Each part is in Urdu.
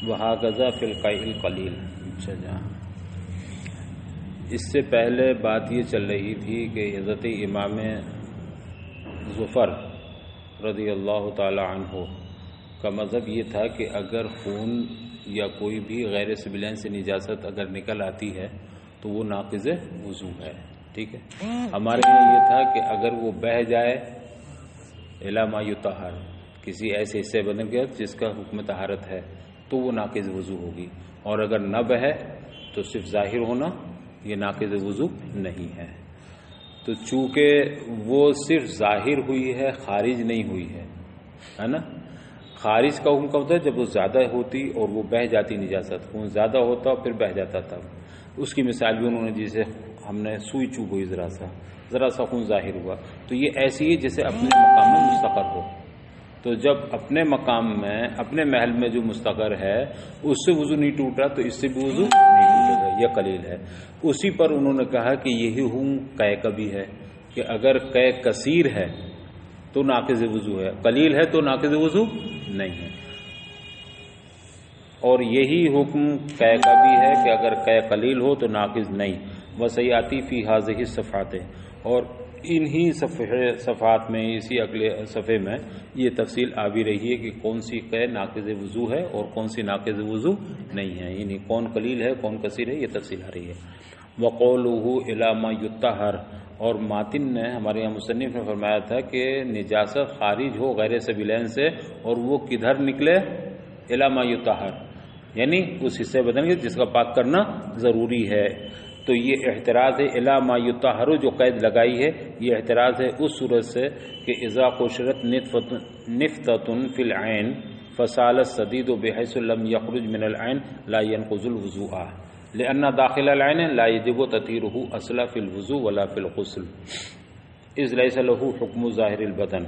وہکذا فی القیء القلیل۔ اچھا جہاں اس سے پہلے بات یہ چل رہی تھی کہ حضرت امام ظفر رضی اللہ تعالی عنہ کا مذہب یہ تھا کہ اگر خون یا کوئی بھی غیر سبیلین سے نجاست اگر نکل آتی ہے تو وہ ناقض وضو ہے، ٹھیک ہے۔ ہمارے یہاں یہ تھا کہ اگر وہ بہہ جائے الی ما یطہر، کسی ایسے حصے بدن کے جس کا حکم طہارت ہے تو وہ ناقض وضو ہوگی، اور اگر نہ بہے تو صرف ظاہر ہونا یہ ناقض وضو نہیں ہے۔ تو چونکہ وہ صرف ظاہر ہوئی ہے، خارج نہیں ہوئی ہے نا۔ خارج کا حکم کب ہوتا ہے؟ جب وہ زیادہ ہوتی اور وہ بہہ جاتی نجاست، خون زیادہ ہوتا اور پھر بہہ جاتا تھا۔ اس کی مثال بھی انہوں نے، جیسے ہم نے سوئی چوب ہوئی ذرا سا خون ظاہر ہوا، تو یہ ایسی ہے جیسے اپنے مقام میں مستقر ہو۔ تو جب اپنے مقام میں اپنے محل میں جو مستقر ہے اس سے وضو نہیں ٹوٹا تو اس سے بھی وضو نہیں ٹوٹے گا، یہ قلیل ہے۔ اسی پر انہوں نے کہا کہ یہی قے کا بھی ہے کہ اگر قے کثیر ہے تو ناقض وضو ہے، قلیل ہے تو ناقض وضو نہیں ہے۔ اور یہی حکم قے کا بھی ہے کہ اگر قے قلیل ہو تو ناقض نہیں۔ وسیاتی فی ہذہ الصفحات، اور انہی صفحات میں، اسی اگلے صفحے میں یہ تفصیل آ بھی رہی ہے کہ کون سی قے ناقض وضو ہے اور کون سی ناقض وضو نہیں ہے، یعنی کون قلیل ہے کون کثیر ہے، یہ تفصیل آ رہی ہے۔ وقولہ الی ما یطہر، اور ماتن نے، ہمارے یہاں مصنف نے فرمایا تھا کہ نجاست خارج ہو غیر سبیلین سے اور وہ کدھر نکلے؟ الی ما یطہر، یعنی اس حصے بدن کے جس کا پاک کرنا ضروری ہے۔ تو یہ احتراز ہے الی ما یطہر جو قید لگائی ہے، یہ احتراز ہے اس صورت سے کہ اذا قشرت نفتۃ فی العین فسال الصدید بحیث لم یخرج من العین لا ينقض الوضوء لأن داخل العین لا یجب تطہیرہ اصلا فی الوضوء ولا فی الغسل اذ لیس لہ حکم ظاہر البدن۔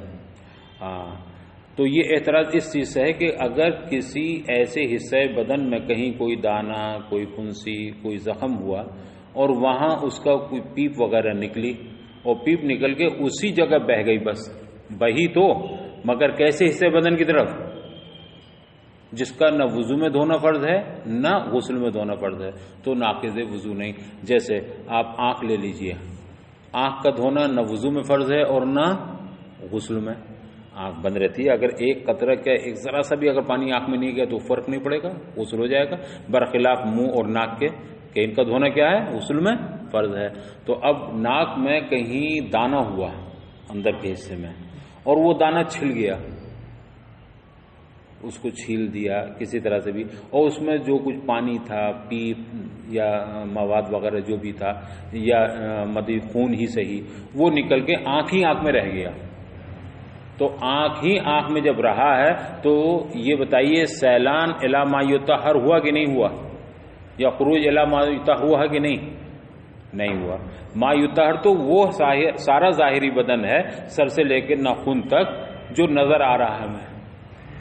تو یہ اعتراض اس چیز سے ہے کہ اگر کسی ایسے حصے بدن میں کہیں کوئی دانہ، کوئی پھنسی، کوئی زخم ہوا اور وہاں اس کا کوئی پیپ وغیرہ نکلی اور پیپ نکل کے اسی جگہ بہہ گئی، بس بہی تو، مگر کیسے حصے بدن کی طرف جس کا نہ وضو میں دھونا فرض ہے نہ غسل میں دھونا فرض ہے، تو ناقض وضو نہیں۔ جیسے آپ آنکھ لے لیجئے، آنکھ کا دھونا نہ وضو میں فرض ہے اور نہ غسل میں، آنکھ بند رہتی ہے، اگر ایک قطرہ کیا ایک ذرا سا بھی اگر پانی آنکھ میں نہیں گیا تو فرق نہیں پڑے گا، غسل ہو جائے گا، برخلاف منہ اور ناک کے کہ ان کا دھونا کیا ہے؟ غسل میں فرض ہے۔ تو اب ناک میں کہیں دانہ ہوا اندر کے حصے میں اور وہ دانہ چھل گیا، اس کو چھیل دیا کسی طرح سے بھی، اور اس میں جو کچھ پانی تھا، پیپ یا مواد وغیرہ جو بھی تھا یا مطلب خون ہی صحیح، وہ نکل کے آنکھ ہی آنکھ میں رہ گیا، تو آنکھ ہی آنکھ میں جب رہا ہے تو یہ بتائیے سیلان الی ما یطہر ہوا کہ نہیں ہوا، یا خروج الی ما یطہر ہوا کہ نہیں ہوا۔ ما یطہر تو وہ سارا ظاہری بدن ہے، سر سے لے کے ناخن تک جو نظر آ رہا ہے ہمیں،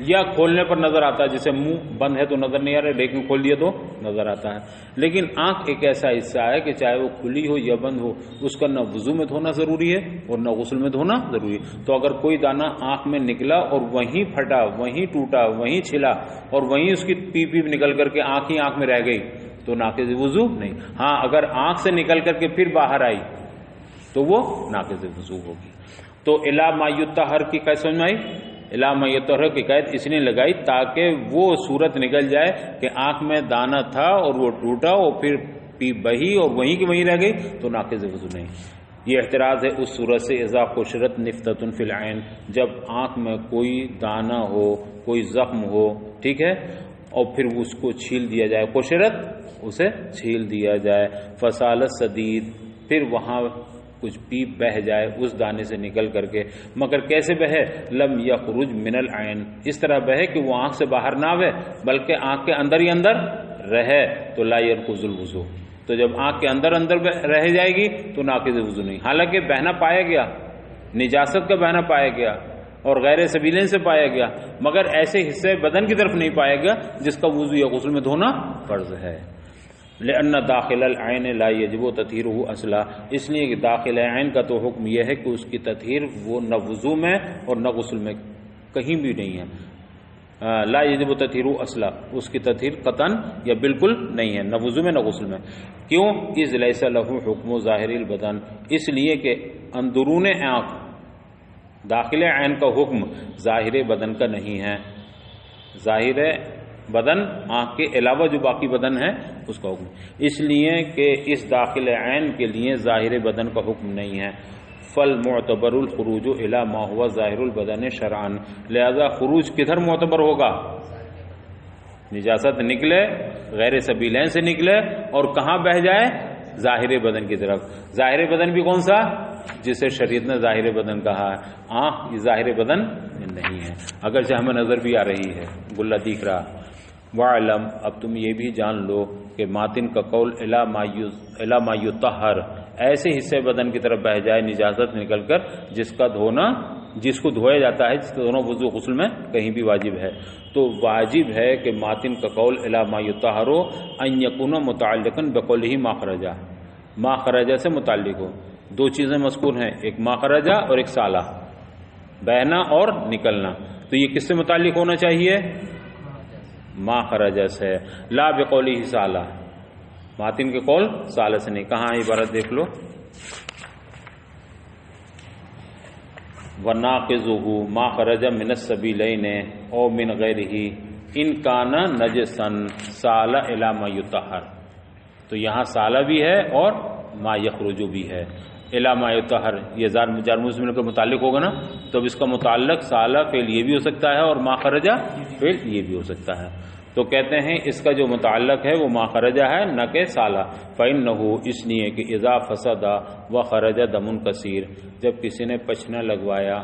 یا کھولنے پر نظر آتا ہے، جیسے منہ بند ہے تو نظر نہیں آ رہا لیکن کھول دیا تو نظر آتا ہے۔ لیکن آنکھ ایک ایسا حصہ ہے کہ چاہے وہ کھلی ہو یا بند ہو، اس کا نہ وضو میں دھونا ضروری ہے اور نہ غسل میں دھونا ضروری ہے۔ تو اگر کوئی دانہ آنکھ میں نکلا اور وہیں پھٹا، وہیں ٹوٹا، وہیں چھلا اور وہیں اس کی پیپ نکل کر کے آنکھ ہی آنکھ میں رہ گئی تو ناقض وضو نہیں۔ ہاں اگر آنکھ سے نکل کر کے پھر باہر آئی تو وہ ناقض وضو ہوگی۔ تو الی ما یطہر کی قید سمجھ میں آئی؟ الی ما یطہر کی قید اس لیے لگائی تاکہ وہ صورت نکل جائے کہ آنکھ میں دانہ تھا اور وہ ٹوٹا اور پھر پیپ بہی اور وہیں کی وہیں رہ گئی تو ناقض وضو نہیں۔ یہ احتراز ہے اس صورت سے اذا قشرت نفتۃ فی العین، جب آنکھ میں کوئی دانہ ہو، کوئی زخم ہو، ٹھیک ہے، اور پھر اس کو چھیل دیا جائے، قشرت اسے چھیل دیا جائے، فسال الصدید، پھر وہاں کچھ پیپ بہہ جائے اس دانے سے نکل کر کے، مگر کیسے بہے؟ لم یخرج من العین، اس طرح بہے کہ وہ آنکھ سے باہر نہ آوے بلکہ آنکھ کے اندر ہی اندر رہے تو لا ينقض الوضوء۔ تو جب آنکھ کے اندر رہ جائے گی تو ناقض وضو نہیں۔ حالانکہ بہنا پایا گیا، نجاست کا بہنا پایا گیا اور غیر سبیلین سے پایا گیا، مگر ایسے حصے بدن کی طرف نہیں پایا گیا جس کا وضو یا غسل میں دھونا فرض ہے۔ لأن داخل العین لا یجب تطہیرہ اصلا، اس لیے کہ داخل عین کا تو حکم یہ ہے کہ اس کی تطہیر وہ نہ وضو میں اور نہ غسل میں کہیں بھی نہیں ہے۔ لا یجب تطہیر اصلا، اس کی تطہیر قطعاً یا بالکل نہیں ہے، نہ وضو میں نہ غسل میں۔ کیوں؟ اذ لیس لہ حکم ظاہر البدن، اس لیے کہ اندرون آنکھ داخل عین کا حکم ظاہر بدن کا نہیں ہے، ظاہر بدن آنکھ کے علاوہ جو باقی بدن ہے اس کا حکم، اس لیے کہ اس داخل عین کے لیے ظاہر بدن کا حکم نہیں ہے۔ فالمعتبر الخروج الی ما هو ظاہر البدن شرعا، لہذا خروج کدھر معتبر ہوگا؟ نجاست نکلے، غیر سبیلین سے نکلے اور کہاں بہ جائے؟ ظاہر بدن کی طرف۔ ظاہر بدن بھی کون سا؟ جسے شریعت نے ظاہر بدن کہا ہے۔ یہ ظاہر بدن نہیں ہے، اگرچہ ہمیں نظر بھی آ رہی ہے، گلہ دکھ رہا۔ وَعْلَمْ، اب تم یہ بھی جان لو کہ ماتن کا قول الی ما یطہر، ایسے حصے بدن کی طرف بہ جائے نجاست نکل کر جس کو دھویا جاتا ہے، جس کا دھونا وضو غسل میں کہیں بھی واجب ہے، تو واجب ہے کہ ماتن کا قول الی ما یطہر ان یکون متعلقا بقولہ ما خرجہ، ما خرجہ سے متعلق ہو۔ دو چیزیں مذکور ہیں، ایک ما خرجہ اور ایک سالہ، بہنا اور نکلنا، تو یہ کس سے متعلق ہونا چاہیے؟ ما خرجہ سے، لا بقولہ سالہ، ماتن کے قول سالہ سے نہیں۔ کہاں عبارت دیکھ لو، وَنَاقِضُهُ مَا خَرَجَ مِنَ السَّبِيلَيْنِ أَوْ مِنْ غَيْرِهِ إِنْ كَانَ نَجِسًا سَالَ إِلَى مَا يُطَهَّرُ، تو یہاں سالہ بھی ہے اور ما یخرج بھی ہے۔ الی ما یطہر یہ جار مجرور کے متعلق ہوگا نا، تو اب اس کا متعلق سالہ فعل یہ بھی ہو سکتا ہے اور ما خرجہ فعل یہ بھی ہو سکتا ہے۔ تو کہتے ہیں اس کا جو متعلق ہے وہ ما خرجہ ہے نہ کہ سالہ۔ فإنه، اس لیے کہ اذا فسد وخرج دم کثیر، جب کسی نے پچھنا لگوایا،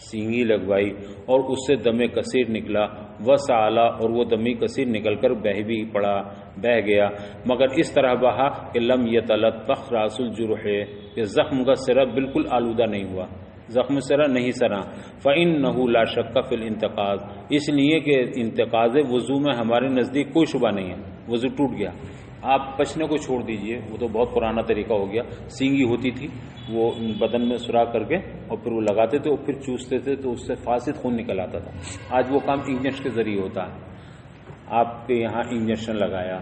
سینگی لگوائی اور اس سے دم کثیر نکلا، وسالہ اور وہ دم کثیر نکل کر بہہ گیا، مگر اس طرح بہا کہ لم یتلطخ راس الجرح، کہ زخم کا سرا بالکل آلودہ نہیں ہوا، زخم سرا نہیں سرا۔ فإنه لا شک فی الانتقاض، اس لیے کہ انتقاض وضو میں ہمارے نزدیک کوئی شبہ نہیں ہے، وضو ٹوٹ گیا۔ آپ پچنے کو چھوڑ دیجئے، وہ تو بہت پرانا طریقہ ہو گیا، سینگی ہوتی تھی وہ بدن میں سوراخ کر کے اور پھر وہ لگاتے تھے اور پھر چوستے تھے تو اس سے فاسد خون نکل آتا تھا۔ آج وہ کام انجیکشن کے ذریعے ہوتا ہے، آپ کے یہاں انجیکشن لگایا،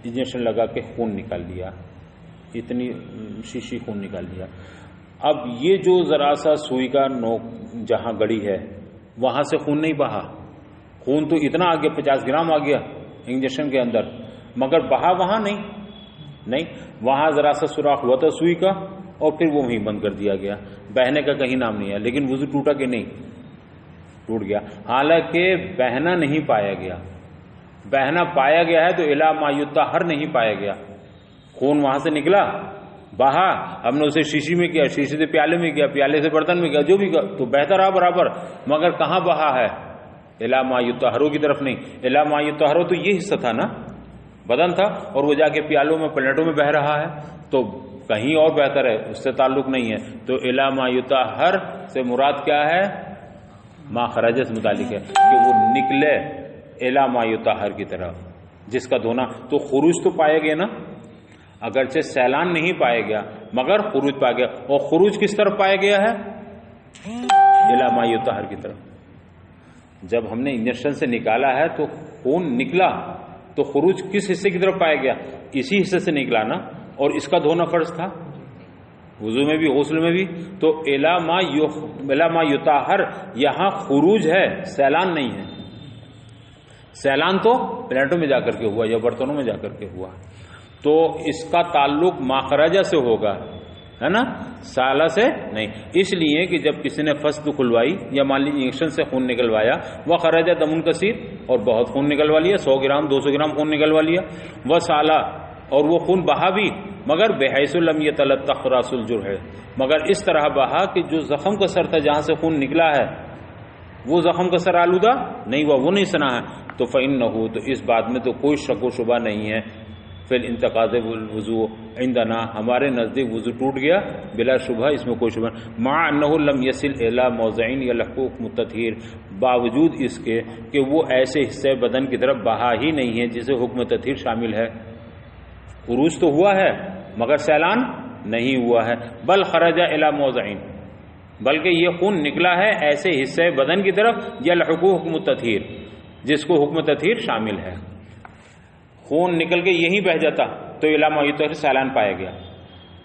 انجیکشن لگا کے خون نکال لیا، اتنی شیشی خون نکال لیا۔ اب یہ جو ذرا سا سوئی کا نوک جہاں گڑی ہے وہاں سے خون نہیں بہا، خون تو اتنا آ گیا، 50 گرام آ گیا انجیکشن کے اندر، مگر بہا وہاں نہیں، وہاں ذرا سا سوراخ ہوا تھا سوئی کا اور پھر وہ وہیں بند کر دیا گیا، بہنے کا کہیں نام نہیں ہے۔ لیکن وضو ٹوٹا کہ نہیں؟ ٹوٹ گیا، حالانکہ بہنا نہیں پایا گیا۔ بہنا پایا گیا ہے تو الی ما یطہر نہیں پایا گیا، خون وہاں سے نکلا، بہا، ہم نے اسے شیشی میں کیا، شیشی سے پیالے میں کیا، پیالے سے برتن میں کیا، جو بھی کیا تو بہتا رہا برابر، مگر کہاں بہا ہے؟ الی ما یطہر کی طرف نہیں۔ الی ما یطہر تو یہ حصہ تھا نا، بدن تھا، اور وہ جا کے پیالوں میں پلیٹوں میں بہ رہا ہے تو کہیں اور بہتر ہے، اس سے تعلق نہیں ہے۔ تو الی ما یطہر سے مراد کیا ہے؟ ما خرج سے متعلق ہے کہ وہ نکلے الی ما یطہر کی طرف، جس کا دھونا، تو خروج تو پایا گیا نا، اگرچہ سیلان نہیں پایا گیا مگر خروج پایا گیا، اور خروج کس طرف پایا گیا ہے؟ الی ما یطہر کی طرف۔ جب ہم نے انجیکشن سے نکالا ہے تو خون نکلا، تو خروج کس حصے کی طرف پایا گیا؟ اسی حصے سے نکلا نا، اور اس کا دھونا فرض تھا وضو میں بھی غسل میں بھی۔ تو الی ما یطہر یہاں خروج ہے، سیلان نہیں ہے۔ سیلان تو پلیٹوں میں جا کر کے ہوا یا برتنوں میں جا کر کے ہوا، تو اس کا تعلق ما خرجہ سے ہوگا، ہے نا، سالہ سے نہیں۔ اس لیے کہ جب کسی نے فسد کھلوائی یا مان لیجیے انجیکشن سے خون نکلوایا، وہ خرجہ دم کثیر، اور بہت خون نکلوا لیا، 100 گرام 200 گرام خون نکلوا لیا، وہ سالہ، اور وہ خون بہا بھی، مگر بحیث لم یتلطخ راس الجرح، مگر اس طرح بہا کہ جو زخم کا سر تھا جہاں سے خون نکلا ہے وہ زخم کا سر آلودہ نہیں ہوا، وہ نہیں سنا ہے۔ تو فإنہ، تو اس بات میں تو کوئی شک و شبہ نہیں ہے، فی الانتقاض الوضو عندنا، ہمارے نزدیک وضو ٹوٹ گیا بلا شبہ، اس میں کوئی شبہ نہیں۔ مع انہ لم یصل الی موضعین یلحق حکم التطہیر، باوجود اس کے کہ وہ ایسے حصے بدن کی طرف بہا ہی نہیں ہے جسے حکم تطہیر شامل ہے۔ خروج تو ہوا ہے مگر سیلان نہیں ہوا ہے، بل خرج الی موضعین، بلکہ یہ خون نکلا ہے ایسے حصے بدن کی طرف یلحقو حکم التطہیر، جس کو حکم تطہیر شامل ہے. خون نکل کے یہیں بہ جاتا تو الی ما یطہر سالان پایا گیا،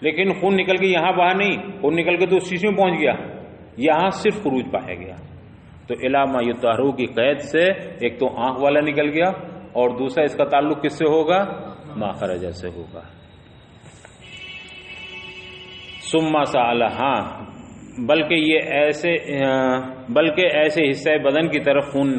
لیکن خون نکل کے یہاں باہر نہیں، خون نکل کے تو اس چیز میں پہنچ گیا، یہاں صرف خروج پایا گیا. تو الی ما یطہر کی قید سے ایک تو آنکھ والا نکل گیا، اور دوسرا اس کا تعلق کس سے ہوگا؟ ما خرج سے ہوگا. ثم سأل، ہاں بلکہ ایسے حصے بدن کی طرف خون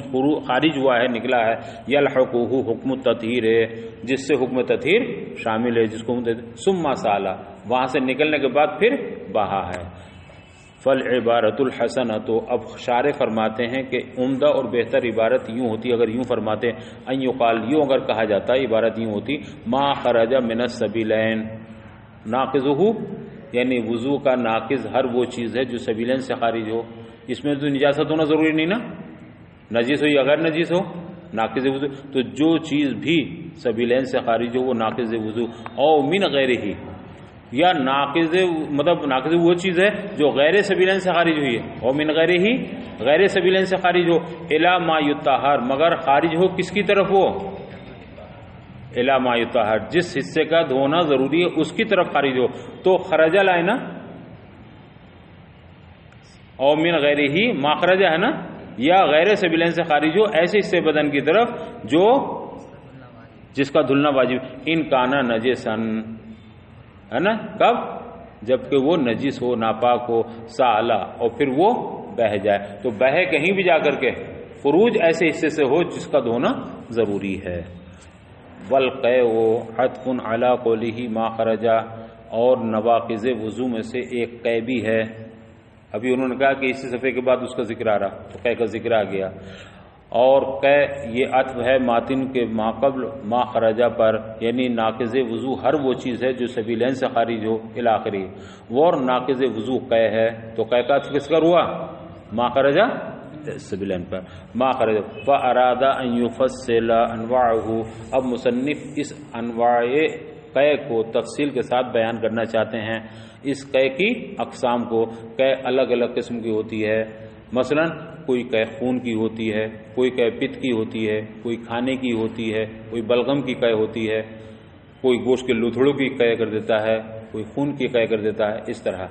خارج ہوا ہے، نکلا ہے، یلحقہ حکم التطہیر ہے، جس سے حکم تطہیر شامل ہے، جس کو ثم سأل، وہاں سے نکلنے کے بعد پھر بہا ہے. فالعبارۃ الحسنۃ، اب شارح فرماتے ہیں کہ عمدہ اور بہتر عبارت یوں ہوتی، اگر یوں فرماتے ان یقال، یوں اگر کہا جاتا عبارت یوں ہوتی ما خرج من السبیلین ناقضہ، یعنی وضو کا ناقض ہر وہ چیز ہے جو سبیلین سے خارج ہو. اس میں تو نجاست ہونا ضروری نہیں نا، نجیس ہو یا غیر نجیس ہو، ناقض وضو. تو جو چیز بھی سبیلین سے خارج ہو وہ ناقض وضو، او من غیرہ، یا ناقض مطلب ناقض وہ چیز ہے جو غیر سبیلین سے خارج ہوئی ہے، او من غیرہ، غیر سبیلین سے خارج ہو، الی ما یطہر، مگر خارج ہو کس کی طرف ہو؟ الی ما یطہر، جس حصے کا دھونا ضروری ہے اس کی طرف خارج ہو. تو خرج لائے نا، او من غیرہ ما خرج ہے نا، یا غیر سبیلین سے خارج ہو ایسے حصے بدن کی طرف جو جس کا دھلنا واجب، ان کانا نجسن، ہے نا، کب؟ جبکہ وہ نجس ہو، ناپاک ہو، سالا، اور پھر وہ بہہ جائے. تو بہے کہیں بھی جا کر کے، خروج ایسے حصے سے ہو جس کا دھونا ضروری ہے. والقیء عطف علی قولہ ما خرج، اور نواقض وضو میں سے ایک قے بھی ہے. ابھی انہوں نے کہا کہ اسی صفحے کے بعد اس کا ذکر آ رہا، تو قے کا ذکر آ گیا. اور قے یہ عطف ہے ماتن کے ما قبل ما خرجہ پر، یعنی ناقض وضو ہر وہ چیز ہے جو سبیلین سے خارج ہو الی آخری. وہ ناقض وضو قے ہے، تو قے کا عطف کس پر ہوا؟ ما خرجہ سبیلین پر. ما خرج فاراد ان یفصل انواعہ، اب مصنف اس انواع قے کو تفصیل کے ساتھ بیان کرنا چاہتے ہیں. اس قے کی اقسام کو، قے الگ الگ قسم کی ہوتی ہے. مثلا کوئی قے خون کی ہوتی ہے، کوئی قے پت کی ہوتی ہے، کوئی کھانے کی ہوتی ہے، کوئی بلغم کی قے ہوتی ہے، کوئی گوشت کے لوتھڑوں کی قے کر دیتا ہے، کوئی خون کی قے کر دیتا ہے، اس طرح.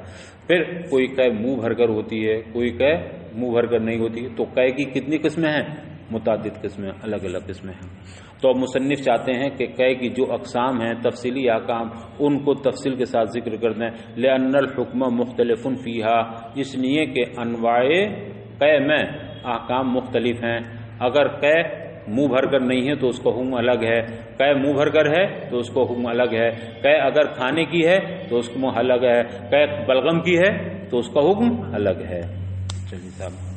پھر کوئی قے منہ بھر کر ہوتی ہے، کوئی قے منہ بھر کر نہیں ہوتی. تو قے کی کتنی قسمیں ہیں؟ متعدد قسمیں، الگ الگ قسمیں ہیں. تو اب مصنف چاہتے ہیں کہ قے کی جو اقسام ہیں، تفصیلی احکام، ان کو تفصیل کے ساتھ ذکر کر دیں. لأن الحکم مختلف فیہا، اس لیے کہ انواع قے میں احکام مختلف ہیں. اگر قے منہ بھر کر نہیں ہے تو اس کا حکم الگ ہے، قے منہ بھر کر ہے تو اس کا حکم الگ ہے، قے اگر کھانے کی ہے تو اس کا حکم الگ ہے، قے بلغم کی ہے تو اس کا حکم الگ ہے. چلیے صاحب،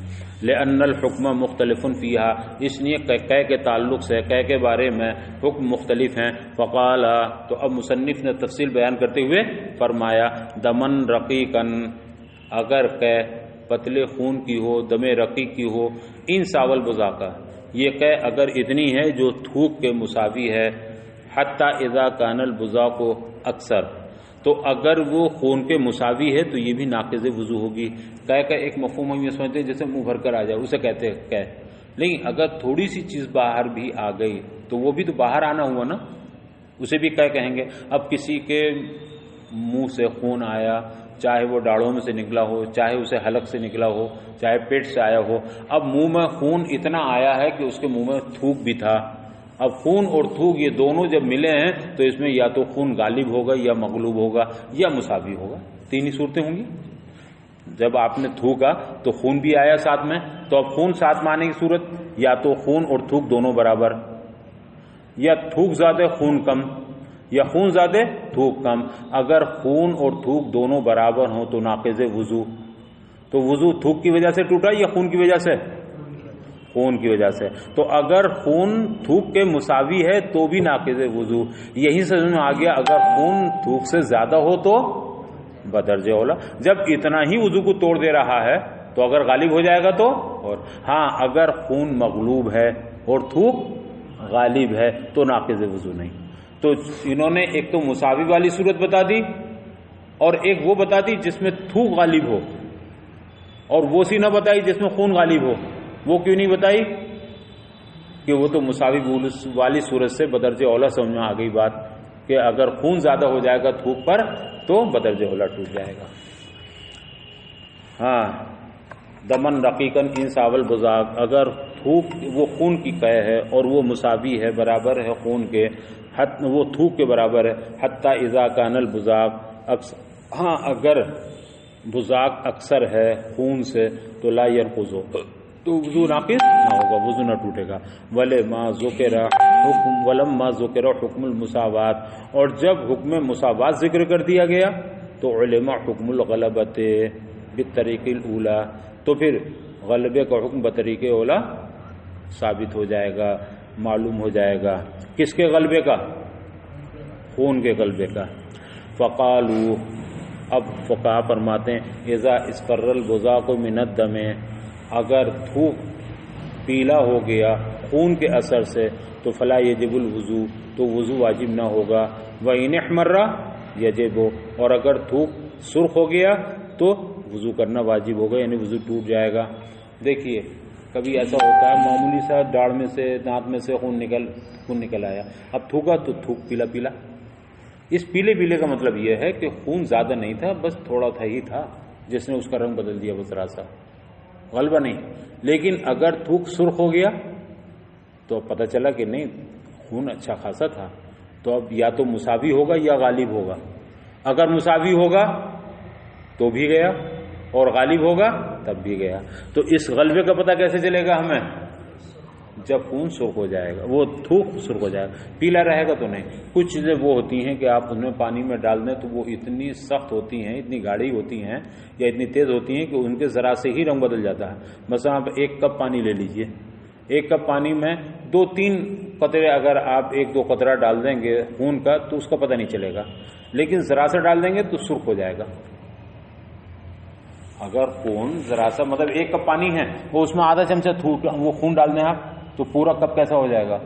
لأن الحکم مختلف فیہا، اس لیے قے کے تعلق سے، قے کے بارے میں حکم مختلف ہیں. فقال، تو اب مصنف نے تفصیل بیان کرتے ہوئے فرمایا دمن رقیقن، اگر قے پتلے خون کی ہو، دم رقیق کی ہو، ان ساول بزاقہ، یہ قے اگر اتنی ہے جو تھوک کے مساوی ہے، حتی اذا کان البزاق اکثر، تو اگر وہ خون کے مساوی ہے تو یہ بھی ناقض وضو ہوگی. قے کا ایک مفہوم ہم یہ سمجھتے ہیں جیسے منہ بھر کر آ جائے، اسے کہتے ہیں قے. لیکن اگر تھوڑی سی چیز باہر بھی آ گئی تو وہ بھی تو باہر آنا ہوا نا، اسے بھی قے کہیں گے. اب کسی کے منہ سے خون آیا، چاہے وہ ڈاڑوں میں سے نکلا ہو، چاہے اسے حلق سے نکلا ہو، چاہے پیٹ سے آیا ہو، اب منہ میں خون اتنا آیا ہے کہ اس کے منہ میں تھوک بھی تھا. اب خون اور تھوک یہ دونوں جب ملے ہیں تو اس میں یا تو خون غالب ہوگا یا مغلوب ہوگا یا مساوی ہوگا. تین ہی صورتیں ہوں گی. جب آپ نے تھوکا تو خون بھی آیا ساتھ میں، تو اب خون ساتھ میں آنے کی صورت یا تو خون اور تھوک دونوں برابر، یا تھوک زیادہ خون کم، یا خون زیادہ تھوک کم. اگر خون اور تھوک دونوں برابر ہوں تو ناقض وضو. تو وضو تھوک کی وجہ سے ٹوٹا یا خون کی وجہ سے؟ خون کی وجہ سے. تو اگر خون تھوک کے مساوی ہے تو بھی ناقض وضو. یہی سمجھ میں آ گیا اگر خون تھوک سے زیادہ ہو تو بدرجہ اولا. جب اتنا ہی وضو کو توڑ دے رہا ہے تو اگر غالب ہو جائے گا تو، اور ہاں اگر خون مغلوب ہے اور تھوک غالب ہے تو ناقض وضو نہیں. تو انہوں نے ایک تو مساوی والی صورت بتا دی اور ایک وہ بتا دی جس میں تھوک غالب ہو. اور وہ سی نہ بتائی جس میں خون غالب ہو. وہ کیوں نہیں بتائی؟ کہ وہ تو مساوی والی صورت سے بدرجہ اولا سمجھ میں آ گئی بات کہ اگر خون زیادہ ہو جائے گا تھوک پر تو بدرجہ اولا ٹوٹ جائے گا. ہاں دمن رقیقن ان ساول بزاق، اگر تھوک وہ خون کی قے ہے اور وہ مساوی ہے، برابر ہے خون کے، وہ تھوک کے برابر ہے. حتی اذا کان البزاق، ہاں اگر بزاق اکثر ہے خون سے تو لا ينقض، تو وضو ناقص نہ ہوگا، وضو نہ ٹوٹے گا. ولما ذکر حکم المساوات، اور جب حکم مساوات ذکر کر دیا گیا تو علما حکم الغلبۃ بالطریق الاولی، تو پھر غلبے کا حکم بطریق اولا ثابت ہو جائے گا، معلوم ہو جائے گا. کس کے غلبے کا؟ خون کے غلبے کا. فقالوا، اب فقہا فرماتے ہیں اذا اصفر البزاق من الدم، اگر تھوک پیلا ہو گیا خون کے اثر سے تو فلا یجب الوضو، تو وضو واجب نہ ہوگا. وَإِنِ احْمَرَّ یجب، اور اگر تھوک سرخ ہو گیا تو وضو کرنا واجب ہوگا، یعنی وضو ٹوٹ جائے گا. دیکھیے کبھی ایسا ہوتا ہے معمولی سا داڑھ میں سے دانت میں سے خون نکل آیا، اب تھوکا تو تھوک پیلا پیلا. اس پیلے پیلے کا مطلب یہ ہے کہ خون زیادہ نہیں تھا، بس تھوڑا تھا ہی تھا جس نے اس کا رنگ بدل دیا، بس ذرا سا، غلبہ نہیں. لیکن اگر تھوک سرخ ہو گیا تو پتہ چلا کہ نہیں خون اچھا خاصا تھا، تو اب یا تو مساوی ہوگا یا غالب ہوگا. اگر مساوی ہوگا تو بھی گیا اور غالب ہوگا تب بھی گیا. تو اس غلبے کا پتہ کیسے چلے گا ہمیں؟ جب خون سرخ ہو جائے گا، وہ تھوک سرخ ہو جائے گا. پیلا رہے گا تو نہیں. کچھ چیزیں وہ ہوتی ہیں کہ آپ ان میں پانی میں ڈال دیں تو وہ اتنی سخت ہوتی ہیں، اتنی گاڑی ہوتی ہیں یا اتنی تیز ہوتی ہیں کہ ان کے ذرا سے ہی رنگ بدل جاتا ہے. مثلا آپ 1 کپ پانی لے لیجئے، 1 کپ پانی میں 2-3 قطرے اگر آپ 1-2 قطرہ ڈال دیں گے خون کا تو اس کا پتہ نہیں چلے گا، لیکن ذرا سا ڈال دیں گے تو سرخ ہو جائے گا. اگر خون ذرا سا مطلب 1 کپ پانی ہے وہ اس میں آدھا چمچہ وہ خون ڈال دیں آپ تو پورا کپ کیسا ہو جائے گا؟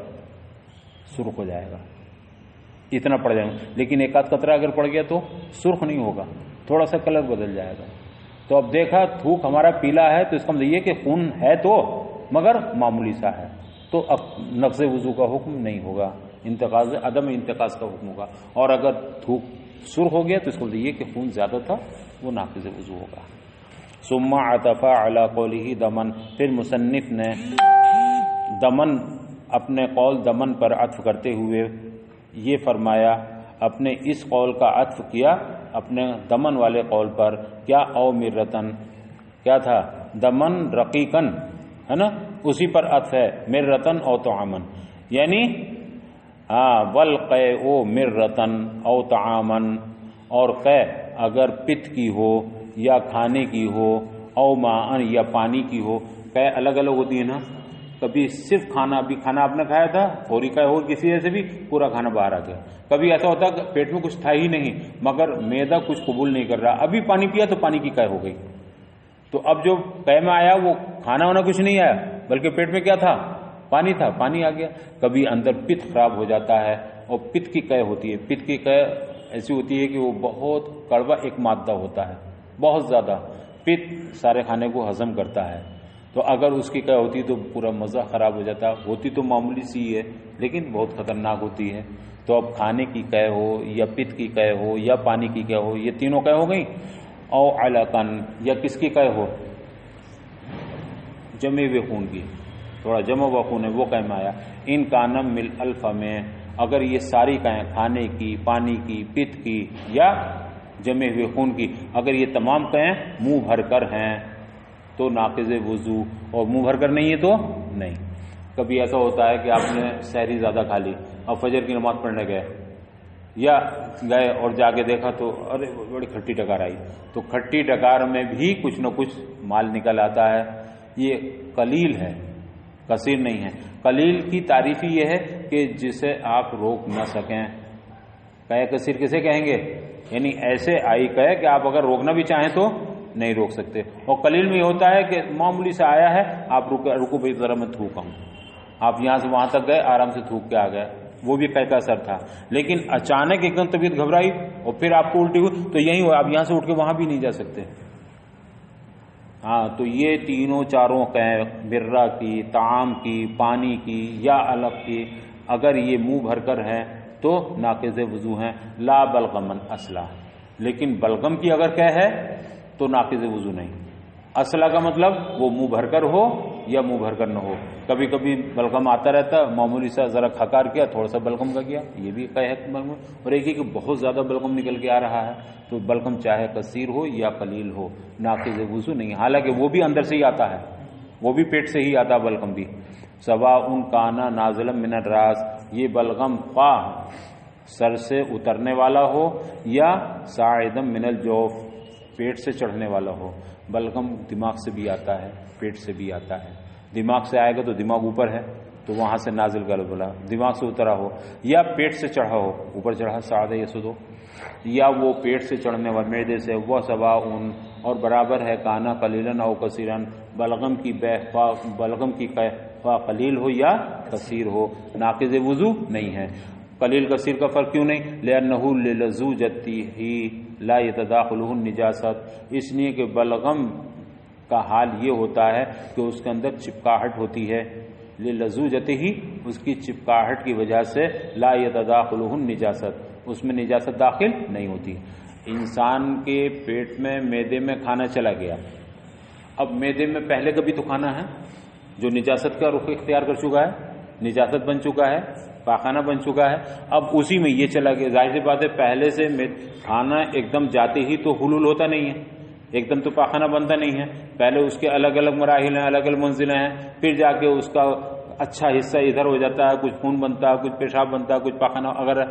سرخ ہو جائے گا، اتنا پڑ جائے گا. لیکن 1 آدھ قطرہ اگر پڑ گیا تو سرخ نہیں ہوگا، تھوڑا سا کلر بدل جائے گا. تو اب دیکھا تھوک ہمارا پیلا ہے تو اس کا مطلب یہ کہ خون ہے تو مگر معمولی سا ہے، تو اب نقض وضو کا حکم نہیں ہوگا، انتقاض عدم انتقاض کا حکم ہوگا. اور اگر تھوک سرخ ہو گیا تو اس کا مطلب یہ کہ خون زیادہ تھا، وہ ناقض وضو ہوگا. ثم عطف علی قوله دمن، پھر مصنف نے دمن اپنے قول دمن پر عطف کرتے ہوئے یہ فرمایا، اپنے اس قول کا عطف کیا اپنے دمن والے قول پر. کیا؟ او مرتن، کیا تھا؟ دمن رقیقن ہے نا، اسی پر عطف ہے. مرتن او طعامن، یعنی والقے او مرتن او طعامن، اور قے اگر پت کی ہو یا کھانے کی ہو، او ماءن یا پانی کی ہو. قے الگ الگ ہوتی ہے نا، کبھی صرف کھانا، ابھی کھانا آپ نے کھایا تھا فوری قے ہو، کسی وجہ سے بھی پورا کھانا باہر آ گیا. کبھی ایسا ہوتا کہ پیٹ میں کچھ تھا ہی نہیں مگر معدہ کچھ قبول نہیں کر رہا، ابھی پانی پیا تو پانی کی قے ہو گئی. تو اب جو قے میں آیا وہ کھانا ہونا کچھ نہیں آیا بلکہ پیٹ میں کیا تھا؟ پانی تھا، پانی آ گیا. کبھی اندر پت خراب ہو جاتا ہے اور پت کی قے ہوتی ہے. پت کی قے ایسی ہوتی ہے کہ وہ بہت کڑوا ایک مادہ ہوتا ہے، بہت زیادہ پت سارے کھانے کو ہضم کرتا ہے. تو اگر اس کی قے ہوتی تو پورا مزہ خراب ہو جاتا. ہوتی تو معمولی سی ہے لیکن بہت خطرناک ہوتی ہے. تو اب کھانے کی قے ہو یا پت کی قے ہو یا پانی کی قے ہو، یہ تینوں قے ہو گئی. او علقن، یا کس کی قے ہو؟ جمے ہوئے خون کی، تھوڑا جمع ہوا خون ہے وہ قے میں آیا. ان کانم مل الف میں، اگر یہ ساری قے کھانے کی، پانی کی، پت کی یا جمے ہوئے خون کی، اگر یہ تمام قے منہ بھر کر ہیں تو ناقض وضو، اور منہ بھر کر نہیں ہے تو نہیں. کبھی ایسا ہوتا ہے کہ آپ نے سحری زیادہ کھا لی اور فجر کی نماز پڑھنے گئے، یا گئے اور جا کے دیکھا تو ارے بڑی کھٹی ڈکار آئی، تو کھٹی ڈکار میں بھی کچھ نہ کچھ مال نکل آتا ہے. یہ قلیل ہے، کثیر نہیں ہے. قلیل کی تعریف یہ ہے کہ جسے آپ روک نہ سکیں. قے کثیر کسے کہیں گے؟ یعنی ایسے آئی قے کہ آپ اگر روکنا بھی چاہیں تو نہیں روک سکتے. اور قلیل میں یہ ہوتا ہے کہ معمولی سے آیا ہے، آپ رکو بھائی ذرا میں تھوکا ہوں، آپ یہاں سے وہاں تک گئے آرام سے تھوک کے آ گئے، وہ بھی قے کا اثر تھا. لیکن اچانک ایک دم طبیعت گھبرائی اور پھر آپ کو الٹی ہوئی تو یہی ہوا، آپ یہاں سے اٹھ کے وہاں بھی نہیں جا سکتے. ہاں تو یہ تینوں چاروں برہ کی، طعام کی، پانی کی یا علف کی، اگر یہ منہ بھر کر ہے تو ناقض وضو ہیں، لا بلغمن اصلا، لیکن بلغم کی اگر ہے تو ناقض وضو نہیں۔ اصلا کا مطلب وہ منہ بھر کر ہو یا منہ بھر کر نہ ہو، کبھی کبھی بلغم آتا رہتا، معمولی سا ذرا کھکار کیا، تھوڑا سا بلغم کا کیا، یہ بھی ہے بلغم، اور ایک ہی کہ بہت زیادہ بلغم نکل کے آ رہا ہے تو بلغم چاہے کثیر ہو یا قلیل ہو ناقض وضو نہیں، حالانکہ وہ بھی اندر سے ہی آتا ہے، وہ بھی پیٹ سے ہی آتا ہے بلغم بھی۔ سواء کانا نازلا من الراس، یہ بلغم خواہ سر سے اترنے والا ہو یا صاعدا من الجوف، پیٹ سے چڑھنے والا ہو۔ بلغم دماغ سے بھی آتا ہے، پیٹ سے بھی آتا ہے، دماغ سے آئے گا تو دماغ اوپر ہے تو وہاں سے نازل کر بولا، دماغ سے اترا ہو یا پیٹ سے چڑھا ہو، اوپر چڑھا صعد یسدو، یا وہ پیٹ سے چڑھنے والے معدے سے، وہ سواء اور برابر ہے کانا قلیلا او کثیرا، بلغم کی خواہ قلیل ہو یا کثیر ہو ناقض وضو نہیں ہے۔ قلیل کثیر کا فرق کیوں نہیں؟ لأنہ للزوجتہ لا يتداخلہ النجاست، اس لیے کہ بلغم کا حال یہ ہوتا ہے کہ اس کے اندر چپکاہٹ ہوتی ہے، للزوجتہ اس کی چپکاہٹ کی وجہ سے لا يتداخلہ النجاست، اس میں نجاست داخل نہیں ہوتی۔ انسان کے پیٹ میں معدے میں کھانا چلا گیا، اب معدے میں پہلے کبھی تو کھانا ہے جو نجاست کا رخ اختیار کر چکا ہے، نجاست بن چکا ہے، پاخانہ بن چکا ہے، اب اسی میں یہ چلا گیا، ظاہر سی بات ہے پہلے سے کھانا ایک دم جاتے ہی تو حلول ہوتا نہیں ہے، ایک دم تو پاخانہ بنتا نہیں ہے، پہلے اس کے الگ الگ مراحل ہیں، الگ الگ منزلیں ہیں، پھر جا کے اس کا اچھا حصہ ادھر ہو جاتا ہے، کچھ خون بنتا ہے، کچھ پیشاب بنتا ہے، کچھ پاخانہ اگر،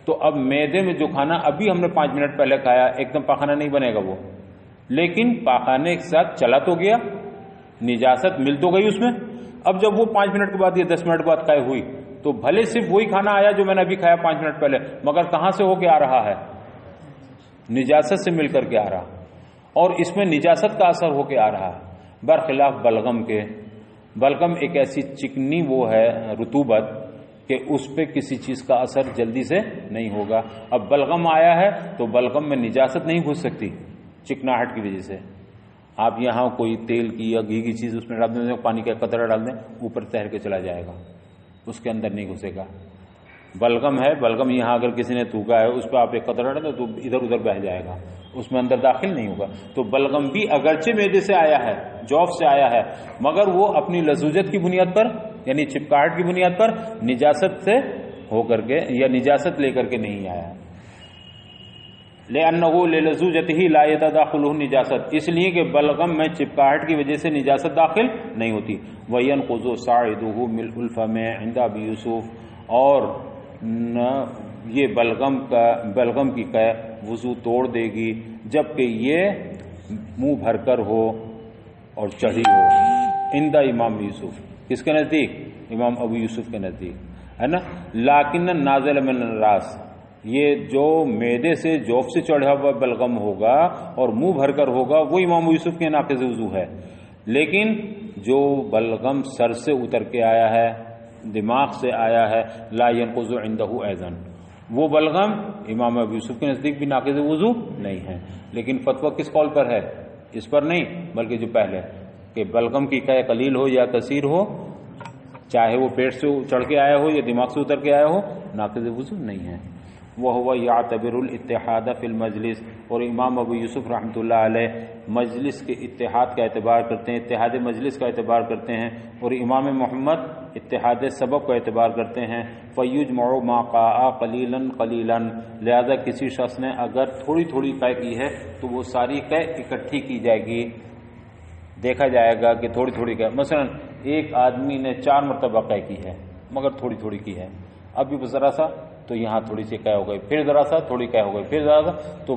تو اب معدے میں جو کھانا ابھی ہم نے 5 منٹ پہلے کھایا ایک دم پاخانہ نہیں بنے گا وہ، لیکن پاخانے کے ساتھ چلا تو گیا، نجاست مل تو گئی اس میں۔ اب جب وہ 5 منٹ کے بعد یا 10 منٹ کے بعد قے ہوئی تو بھلے صرف وہی کھانا آیا جو میں نے ابھی کھایا 5 منٹ پہلے، مگر کہاں سے ہو کے آ رہا ہے؟ نجاست سے مل کر کے آ رہا، اور اس میں نجاست کا اثر ہو کے آ رہا ہے، برخلاف بلغم کے۔ بلغم ایک ایسی چکنی وہ ہے رطوبت کہ اس پہ کسی چیز کا اثر جلدی سے نہیں ہوگا۔ اب بلغم آیا ہے تو بلغم میں نجاست نہیں گھس سکتی چکناہٹ کی وجہ سے، آپ یہاں کوئی تیل کی یا گھی کی چیز اس میں ڈال دیں، پانی کا قطرہ ڈال دیں، اوپر تیر کے چلا جائے گا، اس کے اندر نہیں گھسے گا۔ بلغم ہے، بلغم یہاں اگر کسی نے تھوکا ہے اس پہ آپ ایک قطرہ ڈالیں تو ادھر ادھر بہہ جائے گا، اس میں اندر داخل نہیں ہوگا۔ تو بلغم بھی اگرچہ معدے سے آیا ہے، جوف سے آیا ہے، مگر وہ اپنی لزوجت کی بنیاد پر یعنی چپکاہٹ کی بنیاد پر نجاست سے ہو کر کے یا نجاست لے کر کے نہیں آیا ہے۔ لأنه للزوجته لا يتداخله النجاست، اس لیے کہ بلغم میں چپکاہٹ کی وجہ سے نجاست داخل نہیں ہوتی۔ وينقض صاعده ملء الفم عند ابي يوسف، اور یہ بلغم کی قے وضو توڑ دے گی جبکہ یہ منہ بھر کر ہو اور چڑھی ہو، عند امام یوسف، کس کے نزدیک؟ امام ابو یوسف کے نزدیک، ہے نا۔ لیکن نازل من الراس، یہ جو معدے سے جوف سے چڑھا ہوا بلغم ہوگا اور منہ بھر کر ہوگا وہ امام یوسف کے ناقض وضو ہے، لیکن جو بلغم سر سے اتر کے آیا ہے، دماغ سے آیا ہے، لا ينقض عنده ايضا، وہ بلغم امام ابو یوسف کے نزدیک بھی ناقض وضو نہیں ہے۔ لیکن فتویٰ کس قول پر ہے؟ اس پر نہیں بلکہ جو پہلے کہ بلغم کی قے قلیل ہو یا کثیر ہو، چاہے وہ پیٹ سے چڑھ کے آیا ہو یا دماغ سے اتر کے آیا ہو، ناقض وضو نہیں ہے۔ وَهُوَ يَعْتَبِرُ الْإِتِّحَادَ فِي الْمَجْلِسِ، اور امام ابو یوسف رحمۃ اللہ علیہ مجلس کے اتحاد کا اعتبار کرتے ہیں، اتحاد مجلس کا اعتبار کرتے ہیں، اور امام محمد اتحاد سبب کا اعتبار کرتے ہیں۔ فَيُجْمَعُ مَا قَاءَ قَلِيلًا قَلِيلًا، لہذا کسی شخص نے اگر تھوڑی تھوڑی قے کی ہے تو وہ ساری قے اکٹھی کی جائے گی، دیکھا جائے گا کہ تھوڑی تھوڑی قے، مثلا ایک آدمی نے 4 مرتبہ قے کی ہے مگر تھوڑی تھوڑی کی ہے، ابھی ذرا سا تو یہاں تھوڑی سی قے ہو گئی، پھر ذرا سا تھوڑی قے ہو گئی، پھر ذرا سا، تو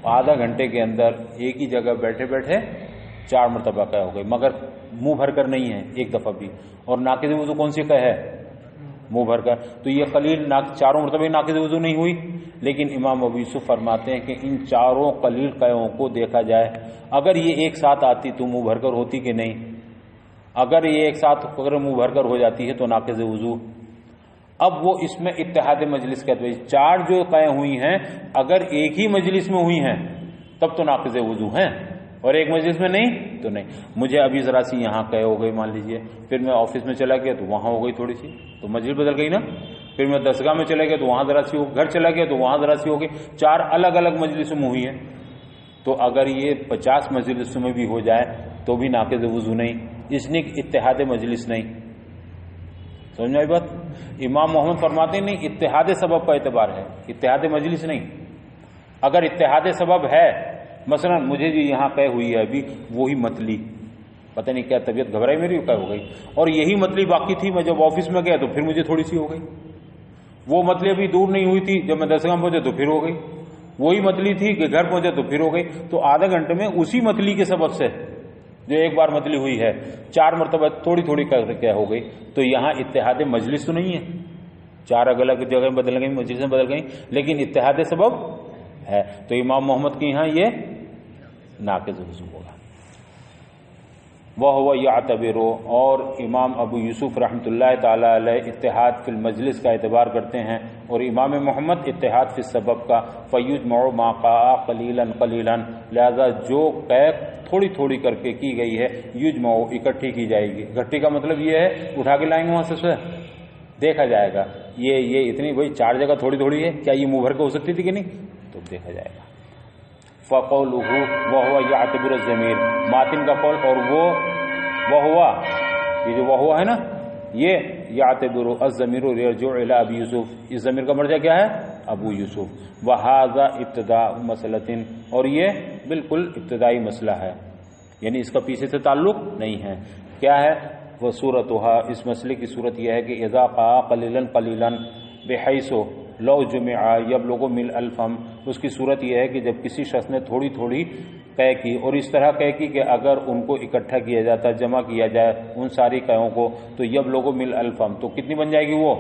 آدھا گھنٹے کے اندر ایک ہی جگہ بیٹھے بیٹھے 4 مرتبہ قے ہو گئی، مگر منہ بھر کر نہیں ہے ایک دفعہ بھی۔ اور ناقض وضو کون سی قے ہے؟ منہ بھر کر، تو یہ قلیل 4 مرتبہ ناقض وضو نہیں ہوئی۔ لیکن امام ابو یوسف فرماتے ہیں کہ ان 4 قلیل قیوں کو دیکھا جائے، اگر یہ ایک ساتھ آتی تو منہ بھر کر ہوتی کہ نہیں، اگر یہ ایک ساتھ اگر منہ بھر کر ہو جاتی ہے تو ناقض وضو۔ اب وہ اس میں اتحاد مجلس کہتے ہیں، 4 جو قے ہوئی ہیں اگر ایک ہی مجلس میں ہوئی ہیں تب تو ناقض وضو ہیں، اور ایک مجلس میں نہیں تو نہیں. مجھے ابھی ذرا سی یہاں قے ہو گئی مان لیجئے، پھر میں آفس میں چلا گیا تو وہاں ہو گئی تھوڑی سی، تو مجلس بدل گئی نا. پھر میں درسگاہ میں چلا گیا تو وہاں ذرا سی ہو، گھر چلا گیا تو وہاں ذرا سی ہو گئی. 4 الگ الگ مجلسوں میں ہوئی ہے. تو اگر یہ 50 مجلسوں میں بھی ہو جائے تو بھی ناقض وضو نہیں، اس نے اتحاد مجلس نہیں. سمجھ میں آئی بات؟ امام محمد فرماتے نہیں اتحاد سبب کا اعتبار ہے، اتحاد مجلس نہیں. اگر اتحاد سبب ہے، مثلا مجھے جو یہاں قے ہوئی ہے ابھی وہی متلی، پتہ نہیں کیا طبیعت گھبرائی میری قے ہو گئی، اور یہی متلی باقی تھی، میں جب آفس میں گیا تو پھر مجھے تھوڑی سی ہو گئی. وہ متلی ابھی دور نہیں ہوئی تھی، جب میں درسگاہ پہنچا تو پھر ہو گئی. وہی متلی تھی کہ گھر پہنچا تو پھر ہو گئی. تو آدھے گھنٹے میں اسی متلی کے سبب سے جو ایک بار متلی ہوئی ہے 4 مرتبہ تھوڑی تھوڑی کر کے ہو گئی. تو یہاں اتحاد مجلس تو نہیں ہے، 4 الگ الگ جگہ بدل گئی، مجلسیں بدل گئیں، لیکن اتحاد سبب ہے. تو امام محمد کے یہاں یہ ناقض وضو ہوگا. وہ یعتبر، اور امام ابو یوسف رحمۃ اللہ تعالی علیہ اتحاد فی المجلس کا اعتبار کرتے ہیں، اور امام محمد اتحاد فی السبب کا. فیجمع ما قاء قلیلا قلیلا، لہذا جو قید تھوڑی تھوڑی کر کے کی گئی ہے یجمع اکٹھی کی جائے گی. اکٹھی کا مطلب یہ ہے اٹھا کے لائیں گے وہاں سے دیکھا جائے گا یہ اتنی بھائی 4 جگہ تھوڑی تھوڑی ہے، کیا یہ منہ بھر کے ہو سکتی تھی کہ نہیں، تو دیکھا جائے گا. فقولہ وہو یعتبر الضمیر، ماتن کا قول، اور وہ یہ جو وہ ہے نا، یہ یعتبر الضمیر یرجع الی ابی یوسف، اس ضمیر کا مرجع کیا ہے؟ ابو یوسف. وہذا ابتداء مسئلۃ، اور یہ بالکل ابتدائی مسئلہ ہے، یعنی اس کا پیچھے سے تعلق نہیں ہے. کیا ہے وہ صورتها، اس مسئلے کی صورت یہ ہے کہ اذا قاء قلیلا قلیلا بحیث لو جمع یبلغ من الفم، اس کی صورت یہ ہے کہ جب کسی شخص نے تھوڑی تھوڑی قے کی، اور اس طرح قے کی کہ اگر ان کو اکٹھا کیا جاتا، جمع کیا جائے ان ساری قیوں کو، تو یبلغ من الفم، تو کتنی بن جائے گی؟ وہ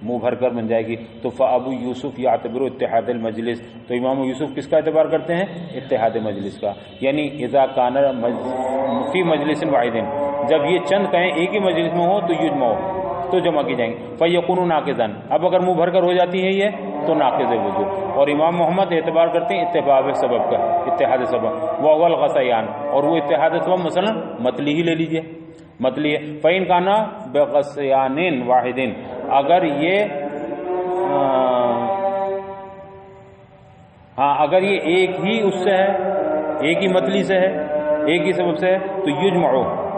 منہ بھر کر بن جائے گی. تو فابو یوسف یعتبر اتحاد المجلس، تو امام یوسف کس کا اعتبار کرتے ہیں؟ اتحاد مجلس کا. یعنی اذا کان فی مجلس واحد، جب یہ چند قیں ایک ہی مجلس میں ہو تو یجمع ہو، تو جمع کی جائیں گے. فیکون ناقضا، اب اگر منہ بھر کر ہو جاتی ہے یہ تو ناقض وضو. اور امام محمد اعتبار کرتے ہیں اتفاق سبب کا، اتحاد سبب، وہ اول غسیان، اور وہ اتحاد سبب مثلا متلی ہی لے لیجئے، متلی ہے. فإن کان بغسیان واحد، اگر یہ اگر یہ ایک ہی اس سے ہے، ایک ہی متلی سے ہے، ایک ہی سبب سے ہے، تو یجمع،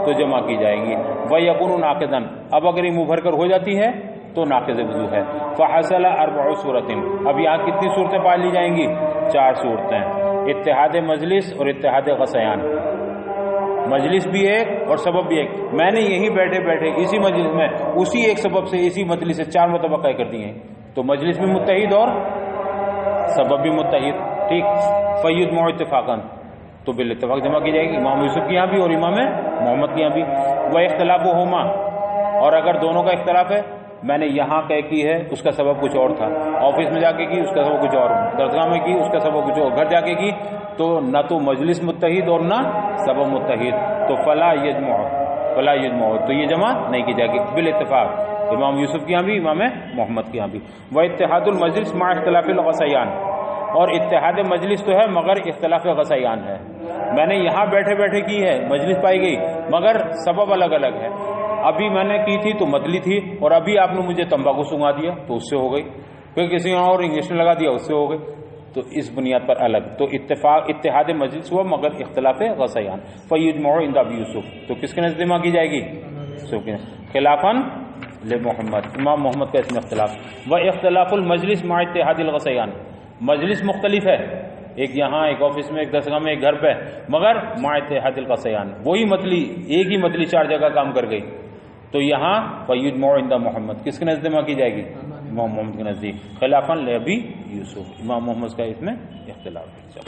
تو جمع کی جائے گی. وَيَكُونُ نَاقِضًا، اب اگر یہ منہ بھر کر ہو جاتی ہے تو ناقض وضو ہے. فَحَصَلَ 4 صورتیں، اب یہاں کتنی صورتیں پا لی جائیں گی؟ 4 صورتیں. اتحاد مجلس اور اتحاد غسیان، مجلس بھی ایک اور سبب بھی ایک. میں نے یہیں بیٹھے بیٹھے اسی مجلس میں اسی ایک سبب سے اسی مجلس سے 4 مرتبہ قے کر دیے ہیں، تو مجلس بھی متحد اور سبب بھی متحد. ٹھیک. فَيُجْمَعُ اتفاقاً، تو بالاتفاق جمع کی جائے گی، امام یوسف کے یہاں بھی اور امام محمد کے یہاں بھی. وہ اختلافہما، اور اگر دونوں کا اختلاف ہے، میں نے یہاں قے کی ہے اس کا سبب کچھ اور تھا، آفس میں جا کے کی اس کا سبب کچھ اور، درسگاہ میں کی اس کا سبب کچھ اور، گھر جا کے کی، تو نہ تو مجلس متحد اور نہ سبب متحد، تو فلا یجمع، تو یہ جمع نہیں کی جائے گی بالاتفاق، امام یوسف کے یہاں بھی امام محمد کے یہاں بھی. وہ اتحاد المجلس مع اختلاف الغسیان، اور اتحاد مجلس تو ہے مگر اختلاف غسیان ہے. میں نے یہاں بیٹھے بیٹھے کی ہے، مجلس پائی گئی، مگر سبب الگ الگ ہے. ابھی میں نے کی تھی تو متلی تھی، اور ابھی آپ نے مجھے تمباکو سنگا دیا تو اس سے ہو گئی، پھر کسی نے اور انجیکشن لگا دیا اس سے ہو گئی، تو اس بنیاد پر الگ. تو اتحاد مجلس ہوا مگر اختلاف غسیان. فیجمع عند ابی یوسف، تو کس کے نزد جمع کی جائے گی؟ خلافاً لمحمد، امام محمد کا اس میں اختلاف. و اختلاف المجلس مع اتحاد الغسیان، مجلس مختلف ہے، ایک یہاں ایک آفس میں ایک درسگاہ میں ایک گھر پہ، مگر مع اتحاد الغسیان، وہی متلی ایک ہی متلی 4 جگہ کام کر گئی، تو یہاں فیجمع عند محمد، کس کے نزد جمع کی جائے گی؟ امام محمد کے نزدیک. خلافاً لابی یوسف، امام محمد کا اس میں اختلاف ہے.